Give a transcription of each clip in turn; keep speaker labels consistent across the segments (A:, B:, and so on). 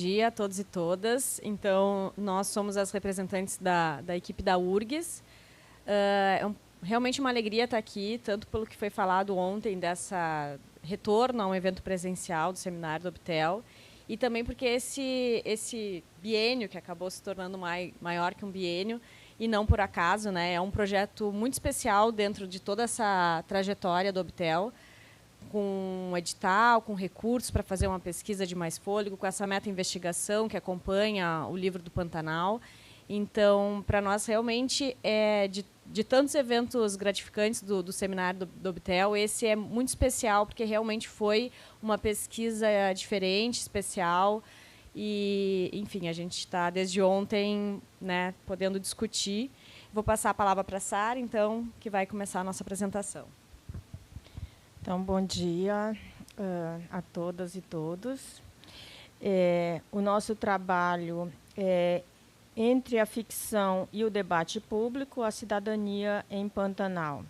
A: Bom dia a todos e todas. Então, nós somos as representantes da equipe da URGS. Realmente uma alegria estar aqui, tanto pelo que foi falado ontem dessa retorno a um evento presencial do seminário do Obtel, e também porque esse biênio, que acabou se tornando maior que um biênio, e não por acaso, né, é um projeto muito especial dentro de toda essa trajetória do Obtel, com edital, com recursos para fazer uma pesquisa de mais fôlego, com essa meta-investigação que acompanha o livro do Pantanal. Então, para nós, realmente, de tantos eventos gratificantes do seminário do Obtel, esse é muito especial, porque realmente foi uma pesquisa diferente, especial. E, enfim, a gente está, desde ontem, né, podendo discutir. Vou passar a palavra para a Sara, então, que vai começar a nossa apresentação.
B: Então, bom dia a todas e todos. O nosso trabalho é entre a ficção e o debate público, a cidadania em Pantanal.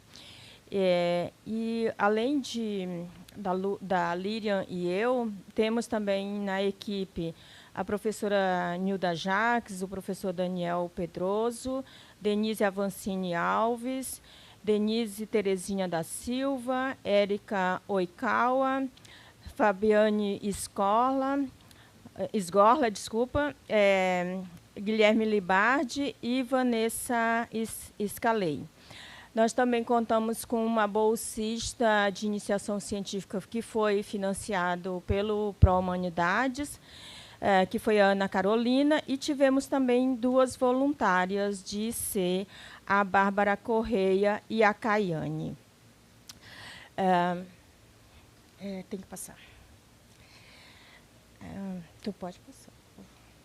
B: E, além da Lirian e eu, temos também na equipe a professora Nilda Jacques, o professor Daniel Pedroso, Denise Avancini Alves, Denise Terezinha da Silva, Érica Oikawa, Fabiane Esgorla, Guilherme Libardi e Vanessa Scalei. Nós também contamos com uma bolsista de iniciação científica que foi financiado pelo Pró-Humanidades, que foi a Ana Carolina, e tivemos também duas voluntárias de IC, a Bárbara Correia e a Caiane. Tem que passar. Tu pode passar.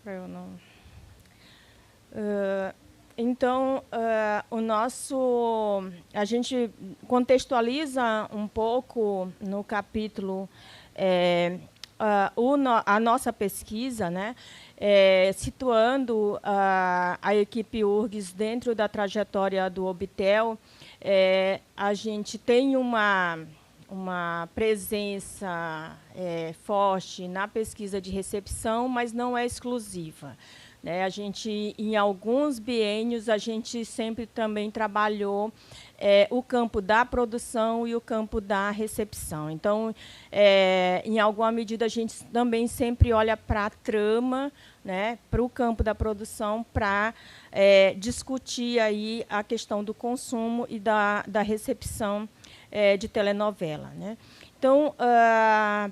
B: Eu não. Então, a gente contextualiza um pouco no capítulo a nossa pesquisa, né, situando a equipe URGS dentro da trajetória do Obtel. A gente tem uma presença forte na pesquisa de recepção, mas não é exclusiva. A gente, em alguns biênios, a gente sempre também trabalhou o campo da produção e o campo da recepção. Então, em alguma medida, a gente também sempre olha para a trama, né, para o campo da produção, para discutir aí a questão do consumo e da recepção de telenovela, né? Então,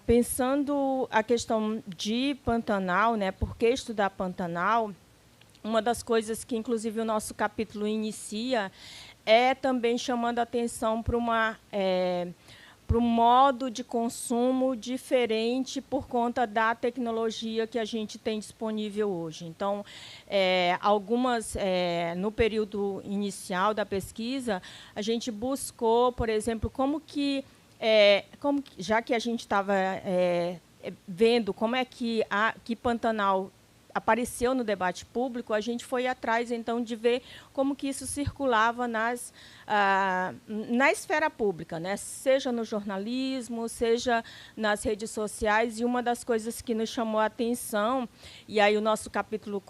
B: pensando a questão de Pantanal, né, por que estudar Pantanal, uma das coisas que, inclusive, o nosso capítulo inicia é também chamando a atenção para um modo de consumo diferente por conta da tecnologia que a gente tem disponível hoje. Então, no período inicial da pesquisa, a gente buscou, por exemplo, já que a gente estava vendo como é que Pantanal apareceu no debate público, a gente foi atrás, então, de ver como que isso circulava na esfera pública, né? Seja no jornalismo, seja nas redes sociais. E uma das coisas que nos chamou a atenção, e aí o nosso capítulo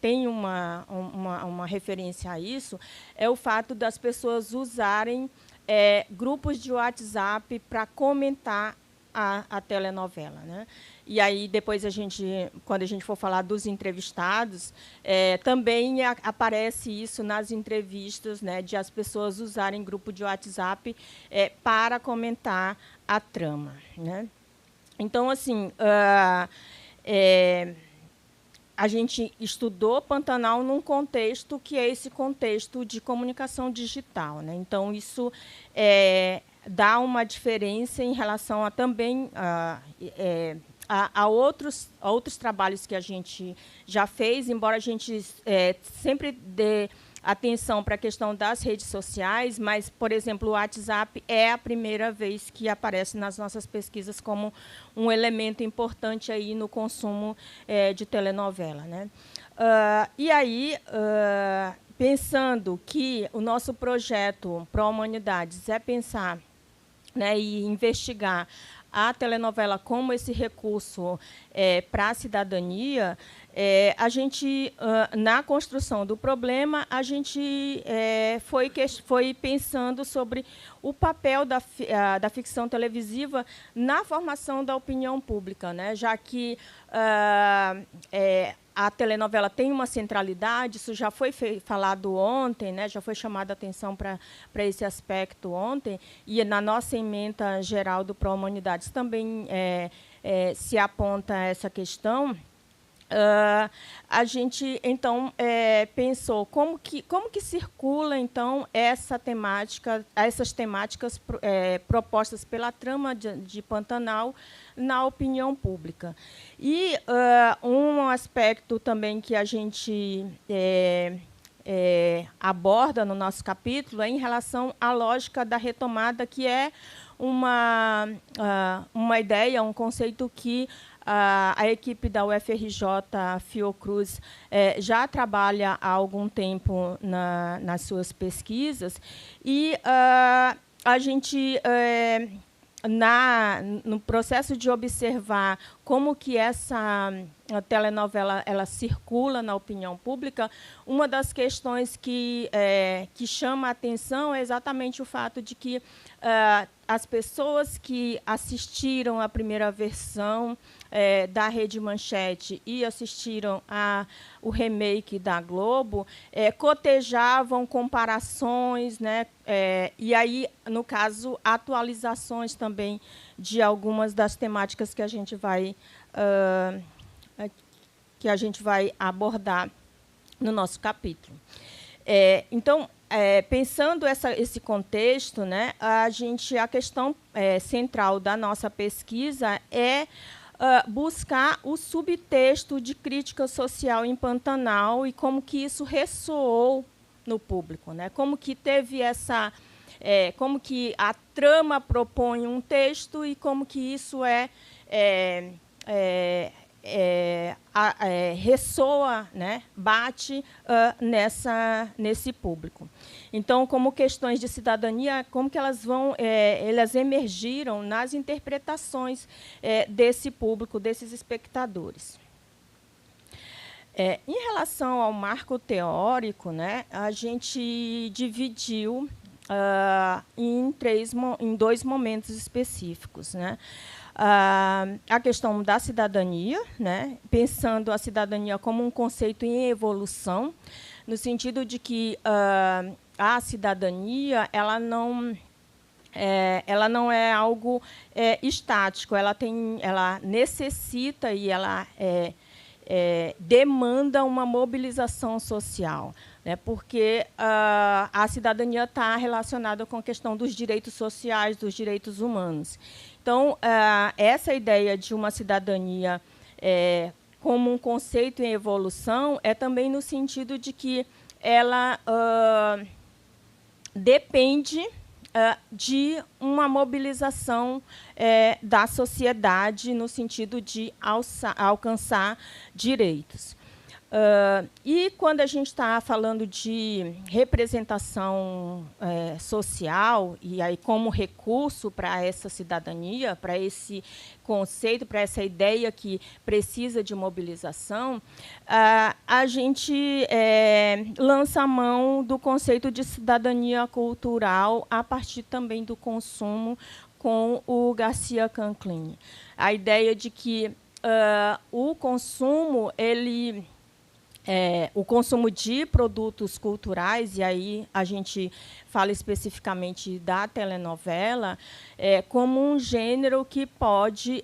B: tem uma referência a isso, é o fato das pessoas usarem grupos de WhatsApp para comentar a telenovela, né? E aí, depois, quando a gente for falar dos entrevistados, também aparece isso nas entrevistas, né, de as pessoas usarem grupo de WhatsApp para comentar a trama, né? Então, assim, a gente estudou Pantanal num contexto que é esse contexto de comunicação digital, né? Então, isso dá uma diferença em relação a também a outros trabalhos que a gente já fez, embora a gente sempre dê atenção para a questão das redes sociais, mas, por exemplo, o WhatsApp é a primeira vez que aparece nas nossas pesquisas como um elemento importante aí no consumo de telenovela, né? E aí, pensando que o nosso projeto Pró-Humanidades é pensar, né, e investigar a telenovela como esse recurso para a cidadania, a gente, na construção do problema, a gente foi pensando sobre o papel da ficção televisiva na formação da opinião pública, né? Já que a telenovela tem uma centralidade, isso já foi falado ontem, né? Já foi chamada a atenção para esse aspecto ontem, e na nossa ementa geral do Pró-Humanidades também se aponta essa questão. A gente, então, pensou como que circula, então, essas temáticas propostas pela trama de Pantanal na opinião pública. E um aspecto também que a gente aborda no nosso capítulo é em relação à lógica da retomada, que é uma ideia, um conceito que a equipe da UFRJ Fiocruz já trabalha há algum tempo nas suas pesquisas, e a gente, no processo de observar como que essa telenovela ela circula na opinião pública, uma das questões que chama a atenção é exatamente o fato de que as pessoas que assistiram à primeira versão da Rede Manchete e assistiram o remake da Globo cotejavam comparações, né? E aí, no caso, atualizações também de algumas das temáticas que a gente vai abordar no nosso capítulo. Então, pensando esse contexto, né, a questão central da nossa pesquisa é buscar o subtexto de crítica social em Pantanal e como que isso ressoou no público, né? Como que teve como que a trama propõe um texto e como que isso ressoa, né, bate nesse público. Então, como questões de cidadania, como que elas emergiram nas interpretações desse público, desses espectadores. Em relação ao marco teórico, né, a gente dividiu em dois momentos específicos, né? A questão da cidadania, né, pensando a cidadania como um conceito em evolução, no sentido de que a cidadania ela não é algo estático, ela necessita e ela demanda uma mobilização social, né, porque a cidadania está relacionada com a questão dos direitos sociais, dos direitos humanos. Então, essa ideia de uma cidadania como um conceito em evolução é também no sentido de que ela depende de uma mobilização da sociedade no sentido de alcançar direitos. E quando a gente está falando de representação social, e aí como recurso para essa cidadania, para esse conceito, para essa ideia que precisa de mobilização, a gente lança a mão do conceito de cidadania cultural a partir também do consumo com o Garcia Canclini. A ideia de que o consumo, o consumo de produtos culturais, e aí a gente fala especificamente da telenovela, como um gênero que pode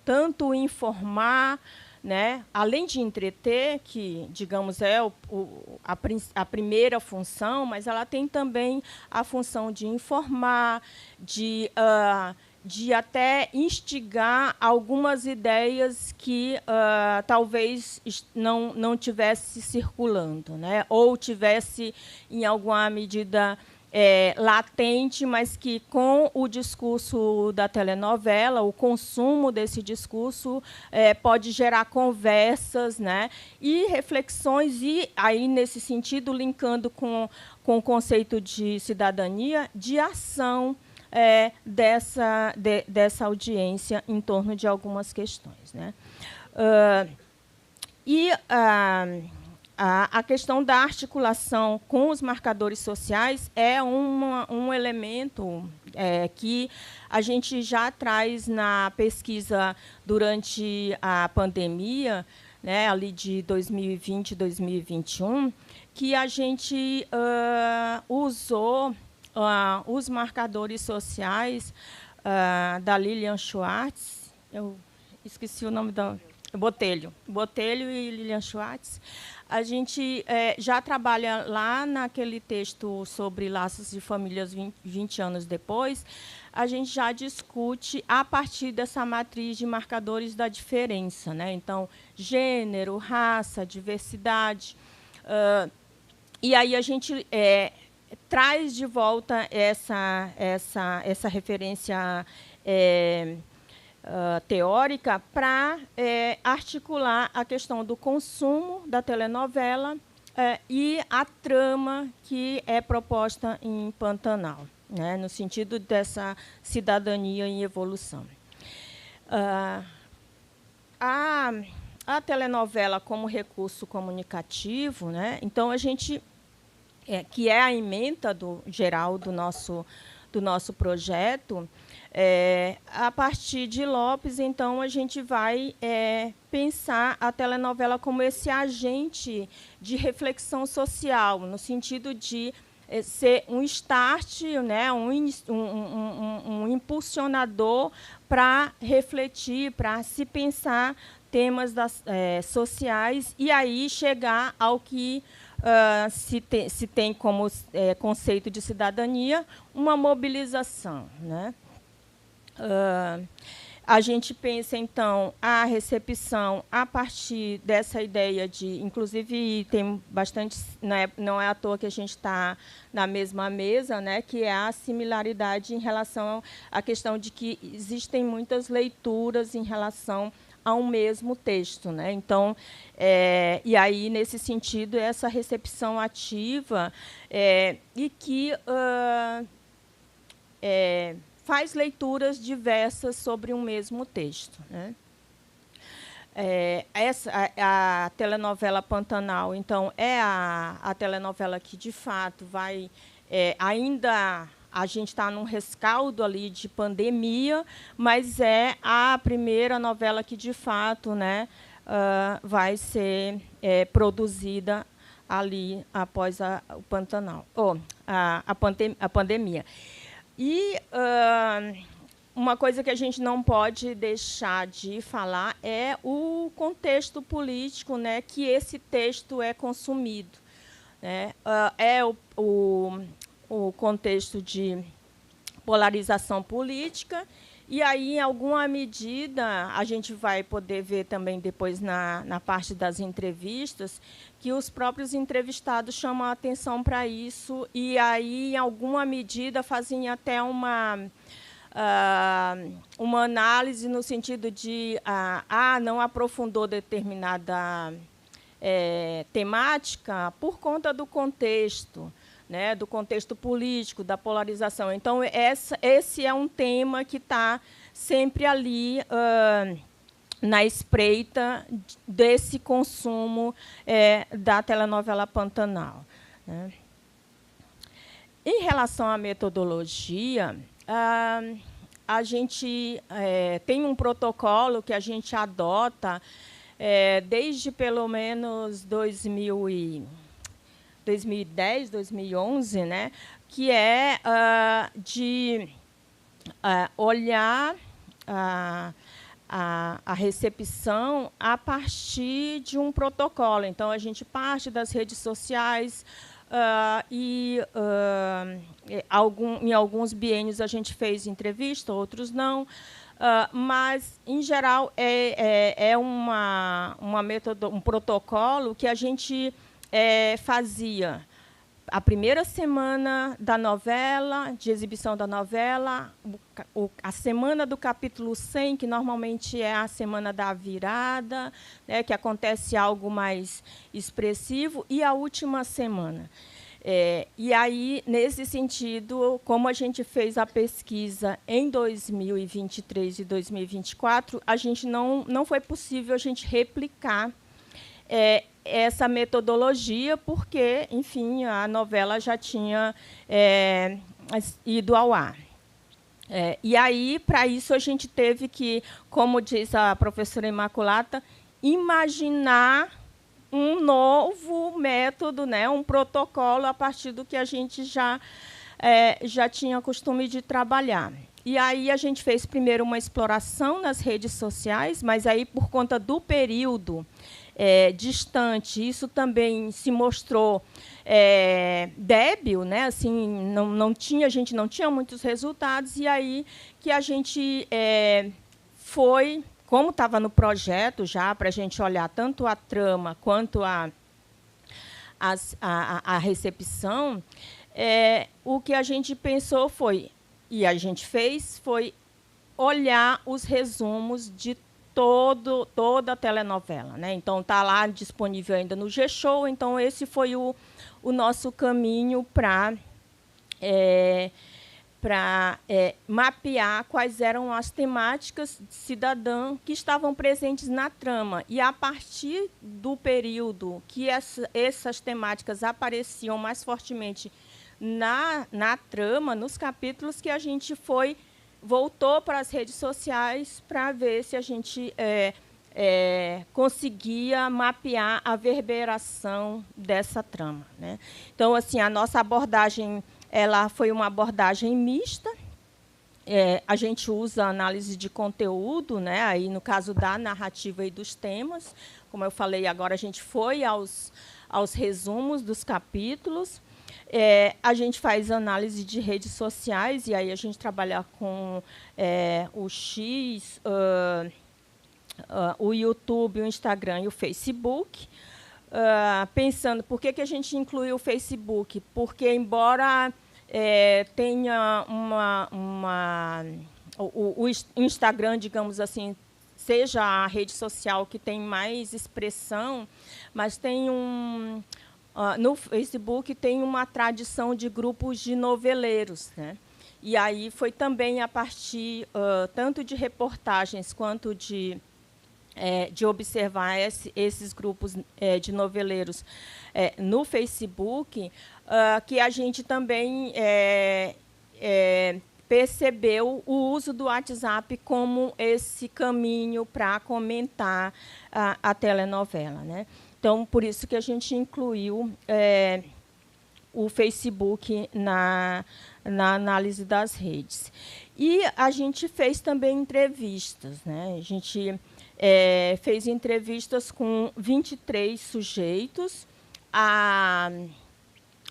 B: tanto informar, né, além de entreter, que, digamos, é a primeira função, mas ela tem também a função de informar, de até instigar algumas ideias que talvez não tivesse circulando, né? Ou tivesse, em alguma medida, latente, mas que, com o discurso da telenovela, o consumo desse discurso pode gerar conversas, né? E reflexões, e, aí, nesse sentido, linkando com o conceito de cidadania, de ação, dessa audiência em torno de algumas questões, né? A questão da articulação com os marcadores sociais é um elemento que a gente já traz na pesquisa durante a pandemia, né, ali de 2020 e 2021, que a gente usou os marcadores sociais da Lilian Schwartz, eu esqueci o nome da... Botelho e Lilian Schwartz. A gente já trabalha lá naquele texto sobre laços de famílias 20 anos depois, a gente já discute a partir dessa matriz de marcadores da diferença, né? Então, gênero, raça, diversidade. E aí a gente traz de volta essa referência teórica para articular a questão do consumo da telenovela e a trama que é proposta em Pantanal, né, no sentido dessa cidadania em evolução. A telenovela como recurso comunicativo, né, então a gente, que é a ementa geral do nosso projeto, a partir de Lopes, então, a gente vai pensar a telenovela como esse agente de reflexão social, no sentido de ser um start, né, um impulsionador para refletir, para se pensar temas sociais e aí chegar ao que se tem como conceito de cidadania, uma mobilização, né? A gente pensa, então, a recepção a partir dessa ideia de... Inclusive, tem bastante... Não é à toa que a gente está na mesma mesa, né, que é a similaridade em relação à questão de que existem muitas leituras em relação ao mesmo texto, né? Então, e aí, nesse sentido, essa recepção ativa e que... faz leituras diversas sobre um mesmo texto, né? A telenovela Pantanal, então, é a telenovela que, de fato, vai... ainda a gente está num rescaldo ali de pandemia, mas é a primeira novela que, de fato, né, vai ser produzida ali após o Pantanal, a pandemia. E uma coisa que a gente não pode deixar de falar é o contexto político, né, que esse texto é consumido, né? O contexto de polarização política, e aí, em alguma medida, a gente vai poder ver também depois na parte das entrevistas, que os próprios entrevistados chamam a atenção para isso, e aí, em alguma medida, fazem até uma análise no sentido de não aprofundou determinada temática por conta do contexto, né, do contexto político, da polarização. Então, esse é um tema que está sempre ali na espreita desse consumo da telenovela Pantanal, né? Em relação à metodologia, a gente tem um protocolo que a gente adota desde pelo menos 2010, 2011, né, que é de olhar a recepção a partir de um protocolo. Então, a gente parte das redes sociais em alguns biênios a gente fez entrevista, outros não. Mas, em geral, é um protocolo que a gente fazia a primeira semana da novela, de exibição da novela, a semana do capítulo 100, que normalmente é a semana da virada, né, que acontece algo mais expressivo, e a última semana. E aí, nesse sentido, como a gente fez a pesquisa em 2023 e 2024, a gente não foi possível a gente replicar essa metodologia, porque, enfim, a novela já tinha ido ao ar. E aí, para isso, a gente teve que, como diz a professora Imaculata, imaginar um novo método, né, um protocolo a partir do que a gente já tinha costume de trabalhar. E aí a gente fez primeiro uma exploração nas redes sociais, mas aí por conta do período distante, isso também se mostrou débil, né? Assim, a gente não tinha muitos resultados, e aí que a gente foi, como estava no projeto já, para a gente olhar tanto a trama quanto a recepção, o que a gente pensou foi, e a gente fez, foi olhar os resumos de toda a telenovela, né? Então, está lá disponível ainda no G-Show. Então, esse foi o nosso caminho para mapear quais eram as temáticas cidadã que estavam presentes na trama. E, a partir do período que essas temáticas apareciam mais fortemente na trama, nos capítulos, que a gente voltou para as redes sociais para ver se a gente conseguia mapear a reverberação dessa trama, né? Então, assim, a nossa abordagem foi uma abordagem mista. A gente usa análise de conteúdo, né? Aí, no caso da narrativa e dos temas. Como eu falei, agora a gente foi aos resumos dos capítulos. A gente faz análise de redes sociais, e aí a gente trabalha com o X, o YouTube, o Instagram e o Facebook. Pensando, por que a gente incluiu o Facebook? Porque, embora tenha o Instagram, digamos assim, seja a rede social que tem mais expressão, mas tem no Facebook tem uma tradição de grupos de noveleiros, né? E aí foi também a partir tanto de reportagens quanto de observar esses grupos de noveleiros no Facebook, que a gente também percebeu o uso do WhatsApp como esse caminho para comentar a telenovela, né? Então, por isso que a gente incluiu o Facebook na análise das redes. E a gente fez também entrevistas, né? A gente fez entrevistas com 23 sujeitos.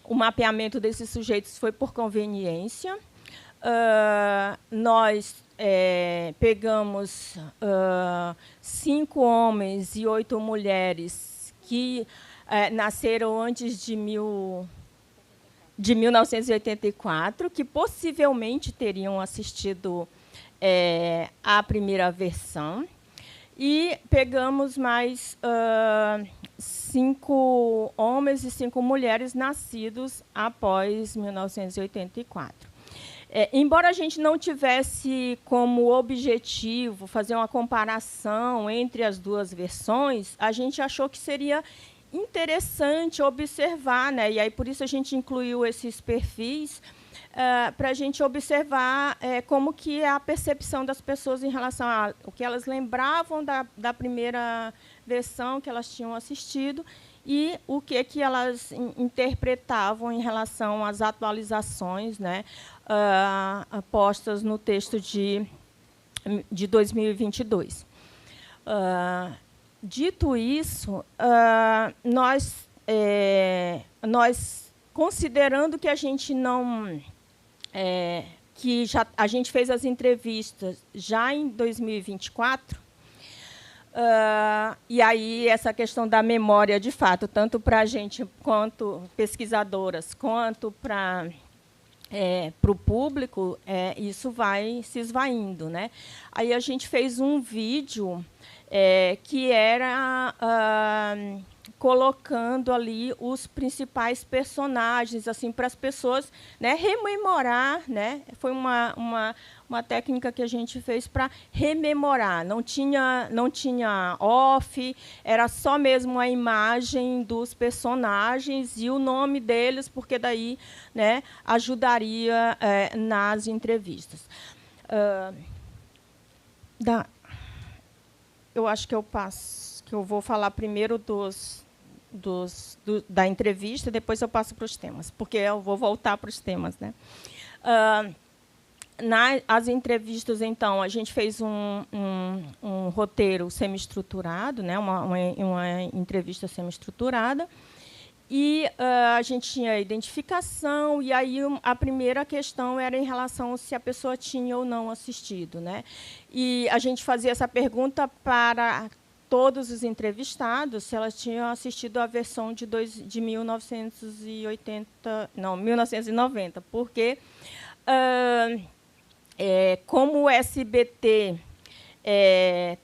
B: O mapeamento desses sujeitos foi por conveniência. Nós pegamos 5 homens e 8 mulheres que nasceram antes de 1984, que possivelmente teriam assistido à primeira versão. E pegamos mais 5 homens e 5 mulheres nascidos após 1984. Embora a gente não tivesse como objetivo fazer uma comparação entre as duas versões, a gente achou que seria interessante observar, né? E aí por isso a gente incluiu esses perfis para a gente observar como que é a percepção das pessoas em relação ao que elas lembravam da primeira versão que elas tinham assistido e o que elas interpretavam em relação às atualizações, né, postas no texto de 2022. Dito isso, nós considerando que a gente a gente fez as entrevistas já em 2024, e aí essa questão da memória, de fato, tanto para a gente, quanto pesquisadoras, quanto para o público, isso vai se esvaindo, né? Aí a gente fez um vídeo que era colocando ali os principais personagens, assim, para as pessoas, né, rememorar, né? Foi uma técnica que a gente fez para rememorar. Não tinha off, era só mesmo a imagem dos personagens e o nome deles, porque daí, né, ajudaria nas entrevistas. Eu acho que eu vou falar primeiro da entrevista, depois eu passo para os temas, porque eu vou voltar para os temas, né? Nas entrevistas, então, a gente fez um roteiro semi-estruturado, né? uma entrevista semi-estruturada, e a gente tinha a identificação, e aí a primeira questão era em relação se a pessoa tinha ou não assistido, né? E a gente fazia essa pergunta para todos os entrevistados se elas tinham assistido a versão de 1990, porque como o SBT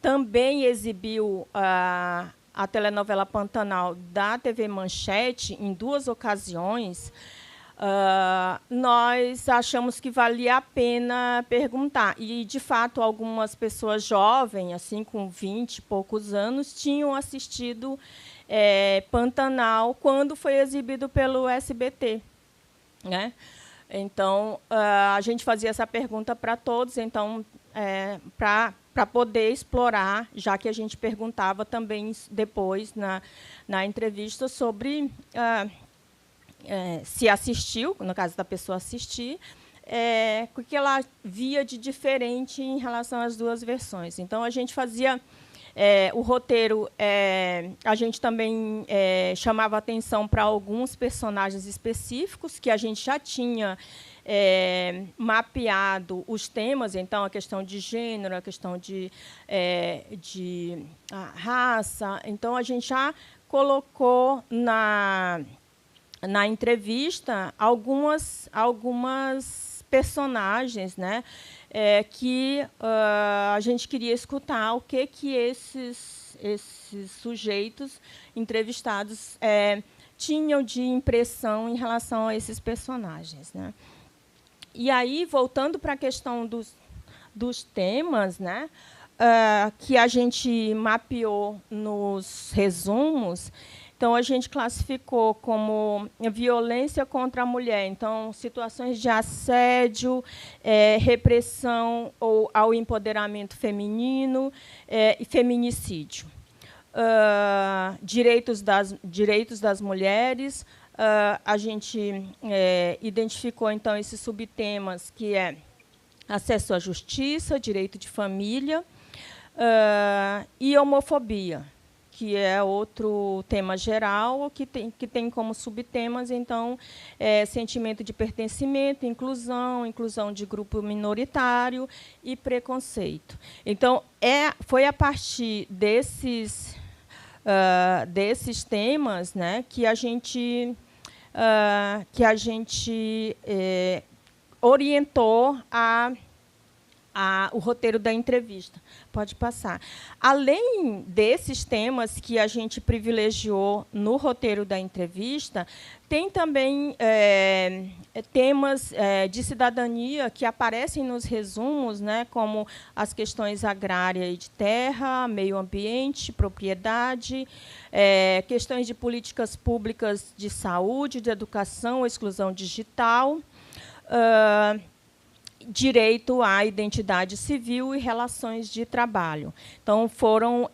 B: também exibiu a telenovela Pantanal da TV Manchete em 2 ocasiões, nós achamos que valia a pena perguntar. E, de fato, algumas pessoas jovens, assim, com 20 e poucos anos, tinham assistido Pantanal quando foi exibido pelo SBT, né? Então, a gente fazia essa pergunta para todos, então, para poder explorar, já que a gente perguntava também depois na entrevista sobre se assistiu, no caso da pessoa assistir, o que ela via de diferente em relação às 2 versões. Então, a gente fazia o roteiro, a gente também chamava atenção para alguns personagens específicos que a gente já tinha mapeado os temas, então a questão de gênero, a questão de raça. Então, a gente já colocou na entrevista algumas personagens, né, que a gente queria escutar o que esses sujeitos entrevistados tinham de impressão em relação a esses personagens, né? E aí, voltando para a questão dos temas, né, que a gente mapeou nos resumos, então, a gente classificou como violência contra a mulher, então, situações de assédio, repressão ao empoderamento feminino e feminicídio. Direitos das mulheres, a gente identificou, então, esses subtemas, que é acesso à justiça, direito de família e homofobia, que é outro tema geral, que tem como subtemas, então, sentimento de pertencimento, inclusão de grupo minoritário e preconceito. Então, foi a partir desses temas, né, que a gente orientou o roteiro da entrevista. Pode passar. Além desses temas que a gente privilegiou no roteiro da entrevista, tem também temas de cidadania que aparecem nos resumos, né, como as questões agrária e de terra, meio ambiente, propriedade, questões de políticas públicas de saúde, de educação, exclusão digital, direito à identidade civil e relações de trabalho. Então, foram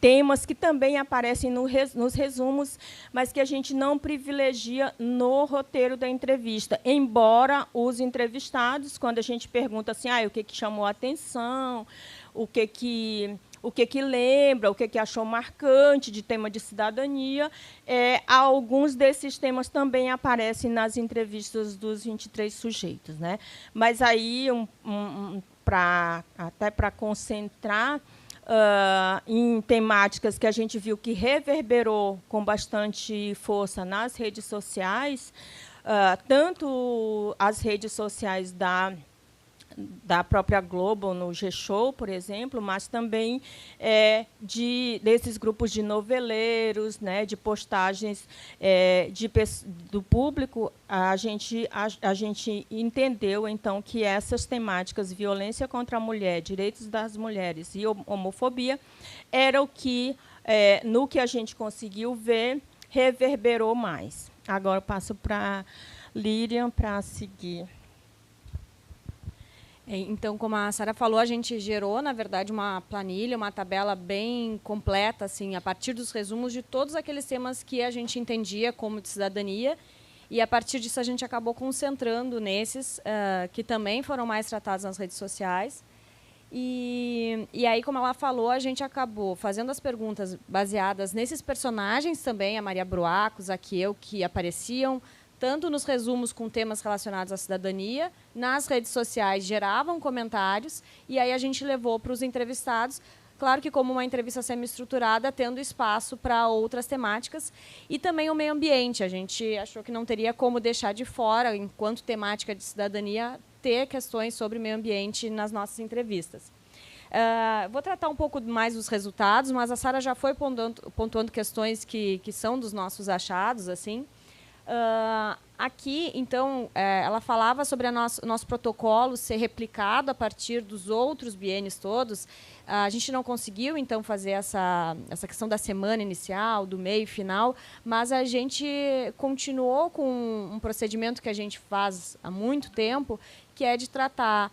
B: temas que também aparecem nos resumos, mas que a gente não privilegia no roteiro da entrevista, embora os entrevistados, quando a gente pergunta assim, o que chamou a atenção, o que lembra, o que achou marcante de tema de cidadania, alguns desses temas também aparecem nas entrevistas dos 23 sujeitos, né? Mas aí, até para concentrar em temáticas que a gente viu que reverberou com bastante força nas redes sociais, tanto as redes sociais da própria Globo no G-Show, por exemplo, mas também desses grupos de noveleiros, né, de postagens do público. A gente entendeu, então, que essas temáticas, violência contra a mulher, direitos das mulheres e homofobia, era o que, no que a gente conseguiu ver, reverberou mais. Agora eu passo para Líria para seguir.
A: Então, como a Sara falou, a gente gerou, na verdade, uma planilha, uma tabela bem completa, assim, a partir dos resumos de todos aqueles temas que a gente entendia como de cidadania, e, a partir disso, a gente acabou concentrando nesses, que também foram mais tratados nas redes sociais. E aí, como ela falou, a gente acabou fazendo as perguntas baseadas nesses personagens também, a Maria Bruaco, Zaqueu, que apareciam tanto nos resumos com temas relacionados à cidadania, nas redes sociais geravam comentários, e aí a gente levou para os entrevistados, claro que como uma entrevista semi-estruturada, tendo espaço para outras temáticas, e também o meio ambiente. A gente achou que não teria como deixar de fora, enquanto temática de cidadania, ter questões sobre meio ambiente nas nossas entrevistas. Vou tratar um pouco mais dos resultados, mas a Sara já foi pontuando questões que são dos nossos achados, assim. Aqui, então, ela falava sobre o nosso protocolo ser replicado a partir dos outros biênios todos. A gente não conseguiu, então, fazer essa questão da semana inicial, do meio e final, mas a gente continuou com um procedimento que a gente faz há muito tempo, que é de tratar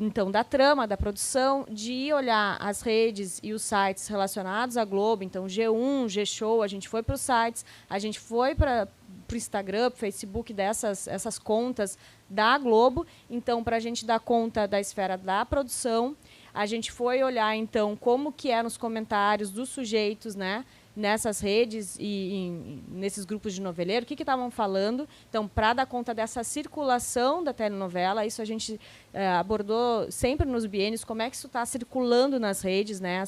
A: então, da trama, da produção, de olhar as redes e os sites relacionados à Globo. Então, G1, G-Show, a gente foi para os sites, a gente foi para o Instagram, para o Facebook essas contas da Globo. Então, para a gente dar conta da esfera da produção, a gente foi olhar, então, como que eram os comentários dos sujeitos, né, nessas redes e nesses grupos de noveleiro, o que estavam falando. Então, para dar conta dessa circulação da telenovela, isso a gente abordou sempre nos biênios, como é que isso está circulando nas redes, né,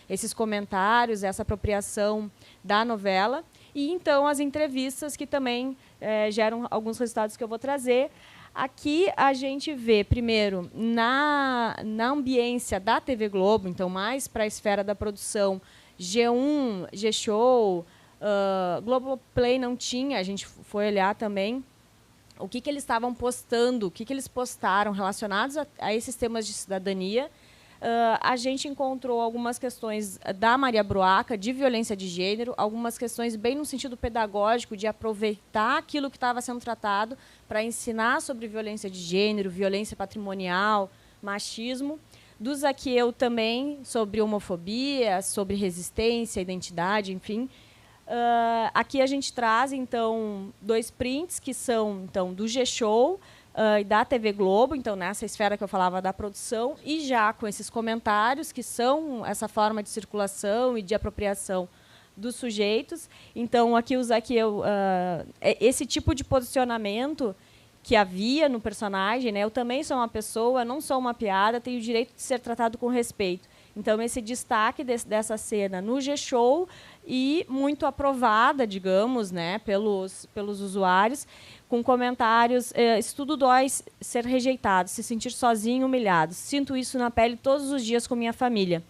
A: esses comentários, essa apropriação da novela. E, então, as entrevistas, que também geram alguns resultados que eu vou trazer. Aqui a gente vê, primeiro, na ambiência da TV Globo, então, mais para a esfera da produção, G1, G-Show, Globoplay não tinha, a gente foi olhar também o que eles estavam postando, o que eles postaram relacionados a esses temas de cidadania. A gente encontrou algumas questões da Maria Bruaca, de violência de gênero, algumas questões bem no sentido pedagógico, de aproveitar aquilo que estava sendo tratado para ensinar sobre violência de gênero, violência patrimonial, machismo. Do Zaqueu também, sobre homofobia, sobre resistência, identidade, enfim. Aqui a gente traz, então, 2 prints, que são, então, do G-Show e da TV Globo, então, nessa esfera que eu falava da produção, e já com esses comentários, que são essa forma de circulação e de apropriação dos sujeitos. Então, aqui o Zaqueu, esse tipo de posicionamento que havia no personagem, né? Eu também sou uma pessoa, não sou uma piada, tenho o direito de ser tratado com respeito. Então, esse destaque dessa cena no G-Show, e muito aprovada, digamos, né, pelos usuários, com comentários: isso tudo dói ser rejeitado, se sentir sozinho, humilhado. Sinto isso na pele todos os dias com minha família.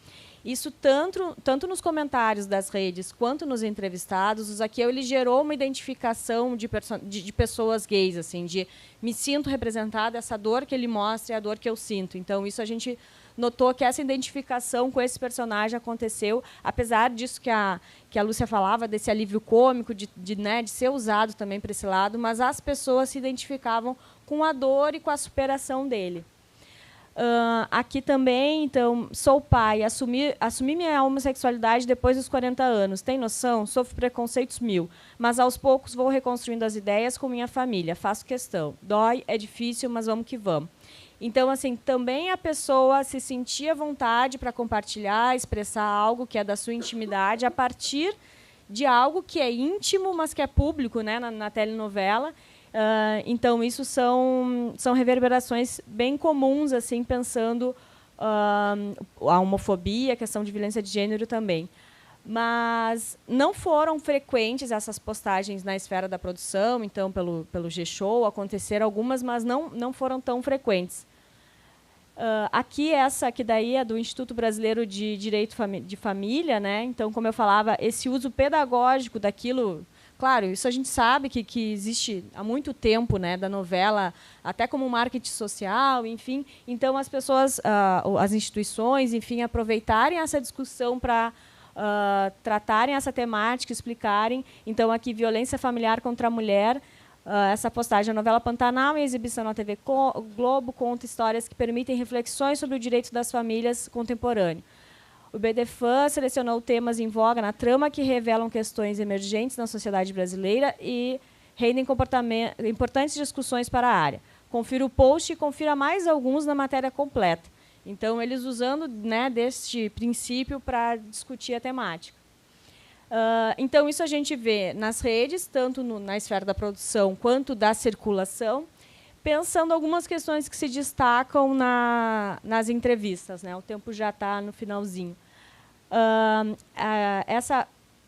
A: Isso tanto nos comentários das redes quanto nos entrevistados. O Zaqueu, ele gerou uma identificação de pessoas gays, assim, de me sinto representada, essa dor que ele mostra é a dor que eu sinto. Então, isso a gente notou que essa identificação com esse personagem aconteceu, apesar disso que a Lúcia falava, desse alívio cômico, de ser usado também para esse lado, mas as pessoas se identificavam com a dor e com a superação dele. Aqui também, então, sou pai, assumi minha homossexualidade depois dos 40 anos. Tem noção? Sofro preconceitos 1000, mas aos poucos vou reconstruindo as ideias com minha família. Faço questão. Dói, é difícil, mas vamos que vamos. Então, assim, também a pessoa se sentia à vontade para compartilhar, expressar algo que é da sua intimidade a partir de algo que é íntimo, mas que é público, né, na telenovela. Então, isso são reverberações bem comuns, assim, pensando a homofobia, a questão de violência de gênero também. Mas não foram frequentes essas postagens na esfera da produção, então, pelo G-Show, aconteceram algumas, mas não foram tão frequentes. Aqui, essa que daí é do Instituto Brasileiro de Direito de Família, né? Então, como eu falava, esse uso pedagógico daquilo... Claro, isso a gente sabe que existe há muito tempo, né, da novela, até como marketing social, enfim. Então, as pessoas, as instituições, enfim, aproveitarem essa discussão para tratarem essa temática, explicarem. Então, aqui, violência familiar contra a mulher, essa postagem, a novela Pantanal, em exibição na TV Globo, conta histórias que permitem reflexões sobre o direito das famílias contemporâneo. O BDFAN selecionou temas em voga na trama que revelam questões emergentes na sociedade brasileira e rendem importantes discussões para a área. Confira o post e confira mais alguns na matéria completa. Então, eles usando, né, deste princípio para discutir a temática. Então, isso a gente vê nas redes, tanto na esfera da produção quanto da circulação, pensando algumas questões que se destacam nas entrevistas, né? O tempo já está no finalzinho. Essa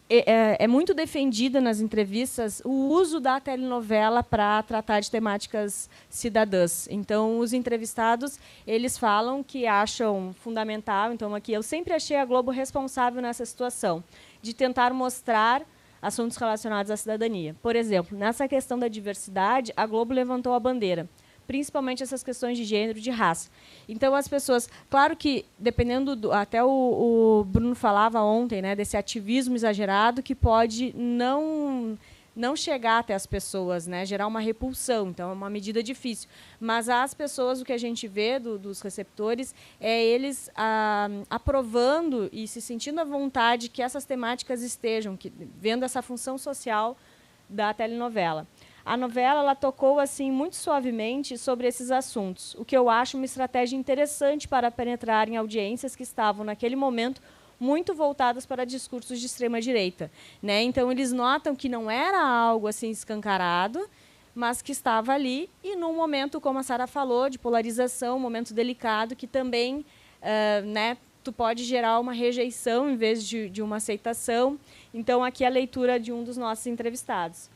A: é muito defendida nas entrevistas o uso da telenovela para tratar de temáticas cidadãs. Então, os entrevistados, eles falam que acham fundamental. Então, aqui eu sempre achei a Globo responsável nessa situação, de tentar mostrar assuntos relacionados à cidadania. Por exemplo, nessa questão da diversidade, a Globo levantou a bandeira, principalmente essas questões de gênero e de raça. Então, as pessoas... Claro que, dependendo... até o Bruno falava ontem, né, desse ativismo exagerado que pode não chegar até as pessoas, né, gerar uma repulsão. Então, é uma medida difícil. Mas as pessoas, o que a gente vê dos receptores, é eles aprovando e se sentindo à vontade que essas temáticas estejam, vendo essa função social da telenovela. A novela ela tocou assim muito suavemente sobre esses assuntos, o que eu acho uma estratégia interessante para penetrar em audiências que estavam, naquele momento, muito voltadas para discursos de extrema-direita, né? Então, eles notam que não era algo assim escancarado, mas que estava ali, e num momento, como a Sara falou, de polarização, um momento delicado, que também né, tu pode gerar uma rejeição em vez de uma aceitação. Então, aqui a leitura de um dos nossos entrevistados.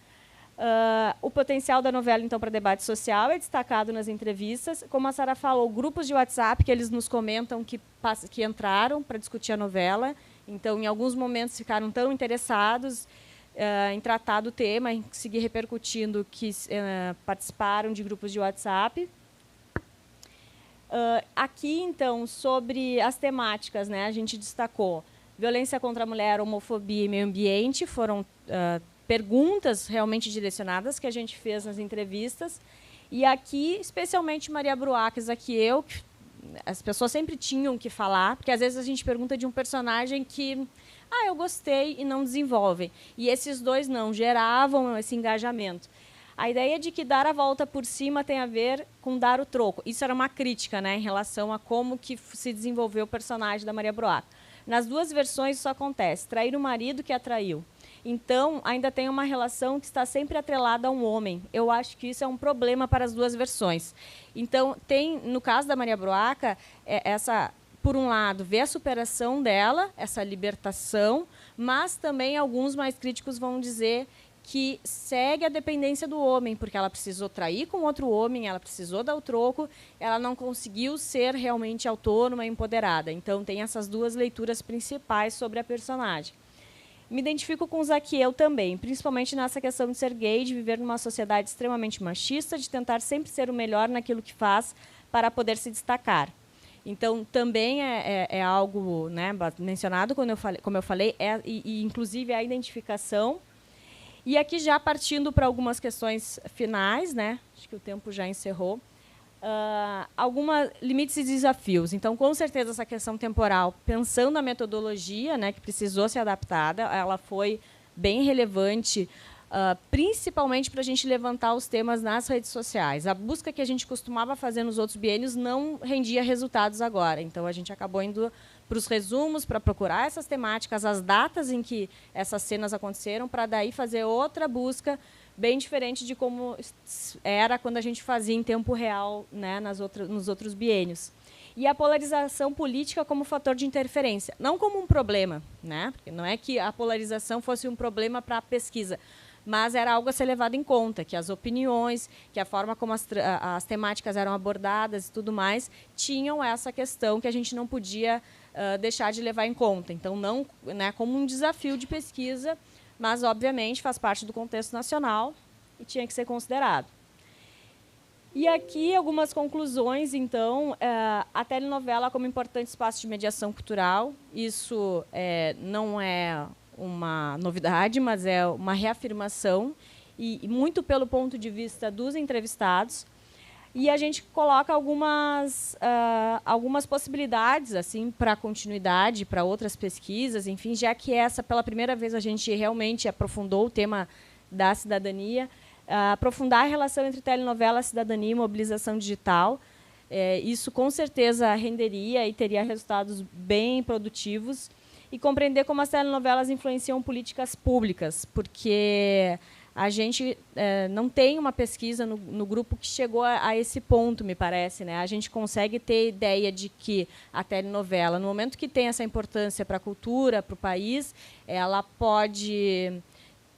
A: O potencial da novela, então, para debate social é destacado nas entrevistas. Como a Sara falou, grupos de WhatsApp que eles nos comentam que entraram para discutir a novela. Então, em alguns momentos, ficaram tão interessados em tratar do tema, em seguir repercutindo, que participaram de grupos de WhatsApp. Aqui, então, sobre as temáticas, né, a gente destacou violência contra a mulher, homofobia e meio ambiente, foram perguntas realmente direcionadas que a gente fez nas entrevistas. E aqui, especialmente Maria Bruaques, aqui as pessoas sempre tinham que falar, porque às vezes a gente pergunta de um personagem que eu gostei e não desenvolvem. E esses dois não, geravam esse engajamento. A ideia de que dar a volta por cima tem a ver com dar o troco. Isso era uma crítica, né, em relação a como que se desenvolveu o personagem da Maria Bruaques. Nas duas versões isso acontece. Trair o marido que a traiu. Então, ainda tem uma relação que está sempre atrelada a um homem. Eu acho que isso é um problema para as duas versões. Então, tem, no caso da Maria Bruaca, por um lado, ver a superação dela, essa libertação, mas também alguns mais críticos vão dizer que segue a dependência do homem, porque ela precisou trair com outro homem, ela precisou dar o troco, ela não conseguiu ser realmente autônoma e empoderada. Então, tem essas duas leituras principais sobre a personagem. Me identifico com o Zaquiel também, principalmente nessa questão de ser gay, de viver numa sociedade extremamente machista, de tentar sempre ser o melhor naquilo que faz para poder se destacar. Então, também é algo, né, mencionado, como eu falei, e inclusive a identificação. E aqui, já partindo para algumas questões finais, né, acho que o tempo já encerrou, alguns limites e desafios. Então, com certeza, essa questão temporal, pensando na metodologia, né, que precisou ser adaptada, ela foi bem relevante, principalmente para a gente levantar os temas nas redes sociais. A busca que a gente costumava fazer nos outros biênios não rendia resultados agora. Então, a gente acabou indo para os resumos, para procurar essas temáticas, as datas em que essas cenas aconteceram, para daí fazer outra busca bem diferente de como era quando a gente fazia em tempo real, né, nos outros biênios. e a polarização política como fator de interferência, não como um problema, né? Porque não é que a polarização fosse um problema para a pesquisa, mas era algo a ser levado em conta, que as opiniões, que a forma como as temáticas eram abordadas e tudo mais, tinham essa questão que a gente não podia deixar de levar em conta. Então, não, né, como um desafio de pesquisa, mas, obviamente, faz parte do contexto nacional e tinha que ser considerado. E aqui algumas conclusões, então, a telenovela como importante espaço de mediação cultural, isso não é uma novidade, mas é uma reafirmação, e muito pelo ponto de vista dos entrevistados. E a gente coloca algumas possibilidades assim, para continuidade, para outras pesquisas, enfim, já que essa, pela primeira vez, a gente realmente aprofundou o tema da cidadania, aprofundar a relação entre telenovela, cidadania e mobilização digital. Isso, com certeza, renderia e teria resultados bem produtivos. E compreender como as telenovelas influenciam políticas públicas, porque a gente não tem uma pesquisa no grupo que chegou a esse ponto, me parece, né? A gente consegue ter ideia de que a telenovela, no momento que tem essa importância para a cultura, para o país, ela pode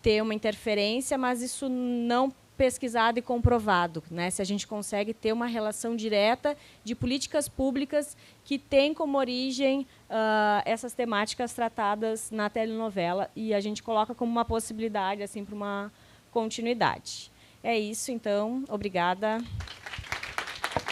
A: ter uma interferência, mas isso não pesquisado e comprovado, né? Se a gente consegue ter uma relação direta de políticas públicas que tem como origem essas temáticas tratadas na telenovela, e a gente coloca como uma possibilidade assim, para uma continuidade. É isso, então. Obrigada.